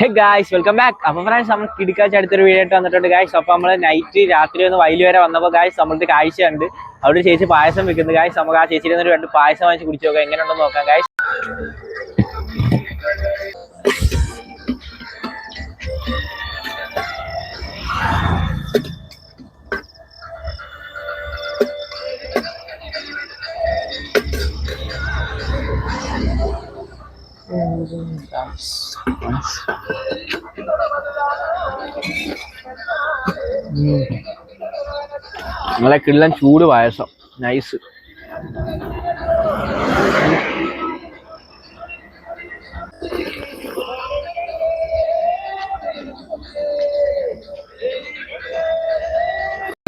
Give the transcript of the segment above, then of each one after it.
Hey guys welcome back. അപ്പൊ friends നമ്മൾ കിടക്കാച്ച് അടുത്തൊരു വീഡിയോ ആയിട്ട് വന്നിട്ടുണ്ട് ഗായ്സ്. അപ്പൊ നമ്മള് നൈറ്റ് രാത്രി ഒന്ന് വയൽ വരെ വന്നപ്പോൾ ഗായ്സ് നമ്മൾക്ക് കാഴ്ചയുണ്ട്. അവിടെ ചേച്ചി പായസം വെക്കുന്നത് ഗായ്സ്. നമുക്ക് ആ ചേച്ചിയിൽ നിന്ന് രണ്ട് പായസം വാങ്ങിച്ച് കുടിച്ചു നോക്കാം, എങ്ങനെയുണ്ടെന്ന് നോക്കാം ഗായ്സ്. നല്ല കിള്ളൻ ചൂട് പായസം, നൈസ്.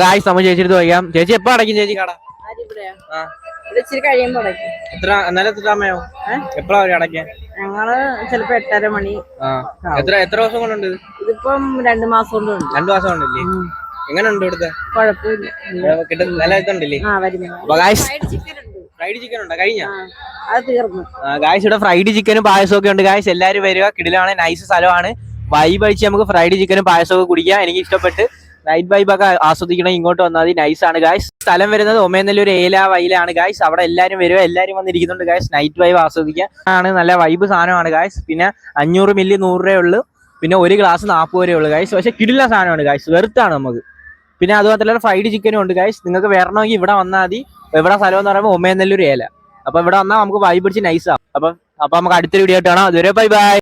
ഗായ്സ് നമ്മൾ ചേച്ചിയെടുത്ത് വയ്ക്കാം. ചേച്ചി എപ്പോ അടയ്ക്കും ചേച്ചി കട? എത്ര എന്നാലും എത്ര സമയമാവും? എപ്പോഴാ അവര് അടയ്ക്കാൻ? ഞങ്ങള് ചിലപ്പോ 8:30 മണി. എത്ര ദിവസം കൊണ്ടുണ്ട്? ഇതിപ്പം 2 മാസം കൊണ്ട്. 2 മാസം കൊണ്ടല്ലേ? എങ്ങനെയുണ്ട് ഇവിടുത്തെ? കുഴപ്പമില്ല, നല്ല ഇതുണ്ടല്ലേ? ഫ്രൈഡ് ചിക്കൻ ഉണ്ടോ? കഴിഞ്ഞ അത് തീർന്നു. ഗായ്സ് ഇവിടെ ഫ്രൈഡ് ചിക്കനും പായസവും ഒക്കെ ഉണ്ട് ഗായ്സ്. എല്ലാരും വരിക, കിടിലാണ്, നൈസ് സ്ഥലമാണ്. വൈബ് അടിച്ച് നമുക്ക് ഫ്രൈഡ് ചിക്കനും പായസവും ഒക്കെ കുടിക്കാം. എനിക്ക് ഇഷ്ടപ്പെട്ട് നൈറ്റ് വൈബ് ഒക്കെ ആസ്വദിക്കണം. ഇങ്ങോട്ട് വന്നാൽ മതി, നൈസ് ആണ് ഗായ്സ്. സ്ഥലം വരുന്നത് ഒമേനല്ലൂർ ഏല വയലാണ് ഗായ്സ്. അവിടെ എല്ലാരും വരിക, എല്ലാരും വന്നിരിക്കുന്നുണ്ട് ഗായ്സ്. നൈറ്റ് വൈബ് ആസ്വദിക്കാൻ ആണ്, നല്ല വൈബ് സാധനമാണ് ഗായ്സ്. പിന്നെ 500 മില്ലി 100 രൂപയേ ഉള്ളൂ. പിന്നെ ഒരു ഗ്ലാസ് 40 രൂപയേ ഉള്ളൂ ഗായ്സ്. പക്ഷെ കിടില സാധനമാണ് ഗായ്സ്, വെറുത്താണ് നമുക്ക്. പിന്നെ അതുമാത്രമല്ല ഫ്രൈഡ് ചിക്കനും ഉണ്ട് ഗായ്സ്. നിങ്ങൾക്ക് വരണമെങ്കിൽ ഇവിടെ വന്നാൽ മതി. ഇവിടെ സ്ഥലം എന്ന് പറയുമ്പോൾ ഒമേനല്ലൂർ ഏല. അപ്പൊ ഇവിടെ വന്നാൽ നമുക്ക് വൈബ് പിടിച്ച് നൈസ് ആവും. അപ്പൊ നമുക്ക് അടുത്തൊരു വീഡിയോ ആയിട്ട് കാണാം. അതുവരെ ബൈ ബൈ.